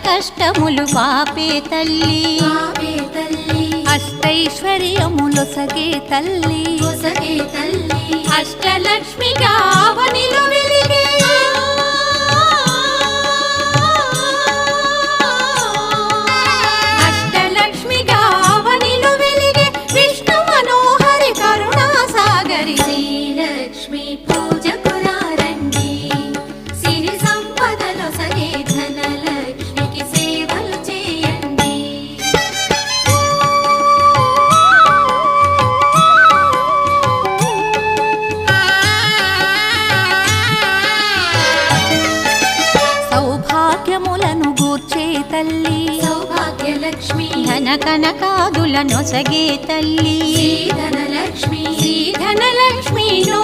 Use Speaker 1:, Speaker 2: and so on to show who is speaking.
Speaker 1: కష్టములు పాపే తల్లి అష్టైశ్వర్యములొసగే తల్లి అష్టలక్ష్మిగా అవనిలో వెలిగే అష్టలక్ష్మిగా అవనిలో వెలిగే విష్ణు మనోహరి కరుణా సాగరి
Speaker 2: శ్రీలక్ష్మి పూజకురారండి సిరి సంపదలో సగే ధనలక్ష్మికి సేవలు చేయండి.
Speaker 1: సౌభాగ్యములను గూర్చే తల్లి
Speaker 2: సౌభాగ్యలక్ష్మి
Speaker 1: ధన కనకాదుల నొసగే తల్లి
Speaker 2: ధనలక్ష్మి
Speaker 1: ధనలక్ష్మి నో